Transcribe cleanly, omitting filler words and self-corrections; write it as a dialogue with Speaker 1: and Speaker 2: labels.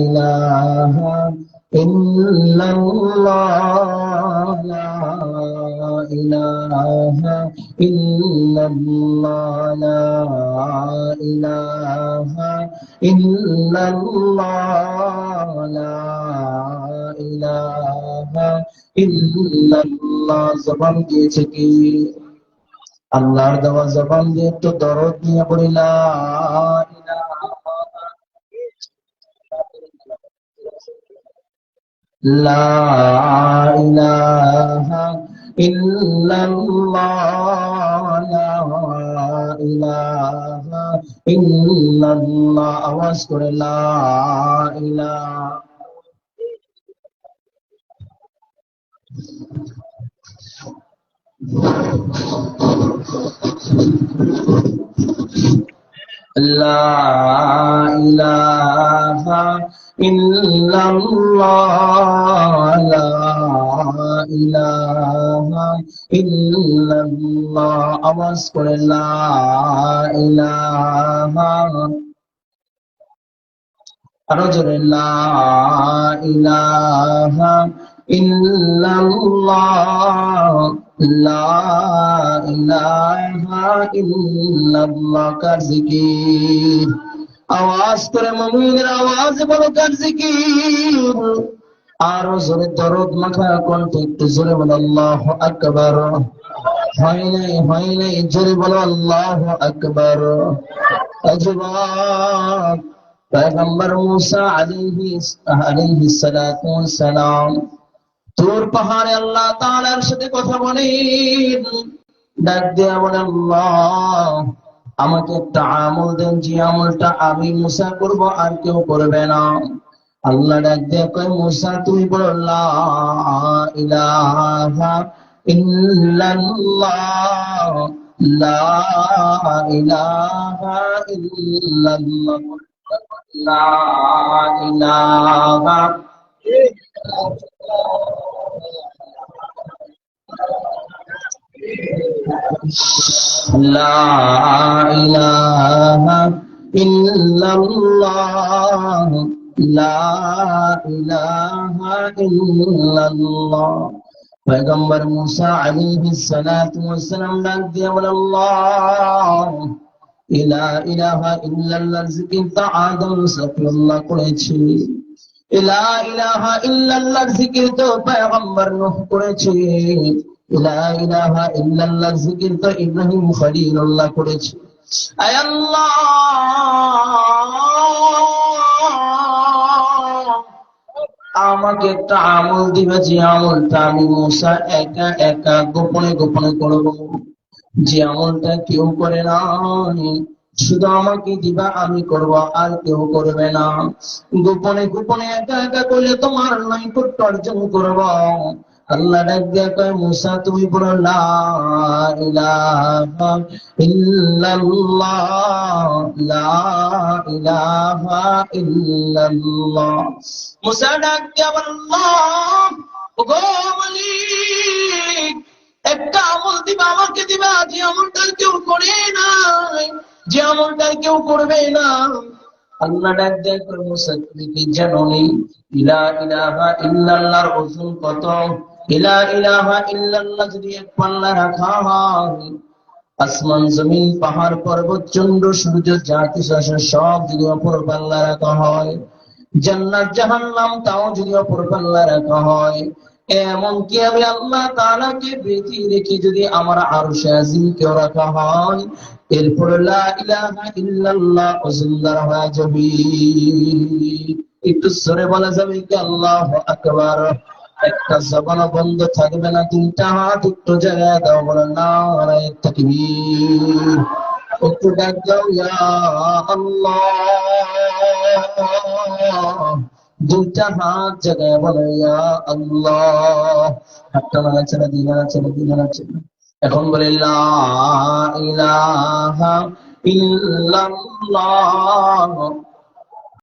Speaker 1: ইলাহা ইল্লাল্লাহ লা ইলাহা ইল্লাল্লাহ লা ইলাহা ইল্লাল্লাহ লা ইলাহা ইল্লাল্লাহ। জবান দিয়েছে কি? আল্লাহর দেওয়া জবান দিয়ে একটু দরদ নিয়ে পড়ি লা ইলাহা লা ইলাহা ইল্লাল্লাহ লা ইলাহা ইল্লাল্লাহ। আওয়াজ করে লা ইলাহা। লা ইলাহা ইল্লাল্লাহ লা ইলাহা ইল্লাল্লাহ। আওয়াজ করে লা ইলাহা। আরো জোরে লা ইলাহা ইল্লাল্লাহ লা ইলাহা ইল্লাল্লাহ। কার জিকির? আওয়াজ করে মুমিনের আওয়াজ বলো কার জিকির? আরো জোরে দরদ মাখা কণ্ঠে একটু জোরে বলো আল্লাহু আকবার। হয় নাই জোরে বলো আল্লাহু আকবার। যুবক, পয়গম্বর মূসা আলাইহিস সালাতু ওয়াস সালাম তুর পাহাড়ে আল্লাহ তাআলার সাথে কথা বলেন। ডাক দেয়া বলেন, আল্লাহ আমাকে একটা আমল দেন, যে আমলটা আমি মূসা করব আর কেউ করবে না। আল্লাহ ডাক দেয়া কয়, মূসা তুমি বলো লা ইলাহা ইল্লাল্লাহ লা ইলাহা ইল্লাল্লাহ লা ইলাহা লা ইলাহা ইল্লাল্লাহ লা ইলাহা ইল্লাল্লাহ। পয়গম্বর মূসা আলাইহিস সালাতু ওয়াস সালাম ডাক দিয়ে বলেন, আল্লাহ লা ইলাহা ইল্লাল্লাহর জিকিরটা আদম সাফিউল্লাহ করেছে। লা ইলাহা ইল্লাল্লাহর জিকির তো পয়গম্বর নূহ করেছে। লা ইলাহা ইল্লাল্লাহর জিকির তো ইব্রাহিম খলিলুল্লাহ করেছে। আয় আল্লাহ, আমাকে একটা আমল দিবে, যে আমলটা আমি মূসা একা একা গোপনে গোপনে করব, যে আমলটা কেউ করে না। শুধু আমাকে দিবা, আমি করব, আর কেউ করবে না। গোপনে গোপনে একা একা করলে তোমার নৈকট্য অর্জন করব। আল্লাহ ডাক দিয়া কয়, মূসা তুমি বলো লা ইলাহা ইল্লাল্লাহ লা ইলাহা ইল্লাল্লাহ। মূসা ডাক দিয়া বলেন, আল্লাহ ওগো মালিক, একটা আমল দিবা, আমাকে দিবা, যে আমলটা কেউ করে নাই, যে আমলটা কেউ করবে না। আল্লাহ ডাক দেয় করে, মূসা তুমি কি জানো নি লা ইলাহা ইল্লাল্লাহর ওজন কত? লা ইলাহা ইল্লাল্লাহ যদি এক পাল্লা রাখা হয়, আসমান জমিন পাহাড় পর্বত চন্দ্র সূর্য যা কিছু আছে সব যদি অপর পাল্লা রাখা হয়, জান্নাত জাহান্নাম তাও যদি অপর পাল্লা রাখা হয়, এমনকি আমি আল্লাহ তাআলাকে বেঁধে রেখে যদি আমার আরশে আজিমকেও রাখা হয়, এরপর লা ইলাহা ইল্লাল্লাহ ওজনদার হয়ে যাবে। একটু জোরে বলা যাবে কি আল্লাহু আকবার? একটা জবান বন্ধ থাকবে না। তিনটা হাত একটু জায়গায় দাও, বলো নারায়ে তাকবীর। একটু ডাক দাও ইয়া আল্লাহ। দুইটা হাত জায়গায় বলো ইয়া আল্লাহ। হাতটা নাড়াচাড়া দিয়ে নাড়াচাড়া দিয়ে নাড়াচাড়া। এখন বলে লা ইলাহা ইল্লাল্লাহ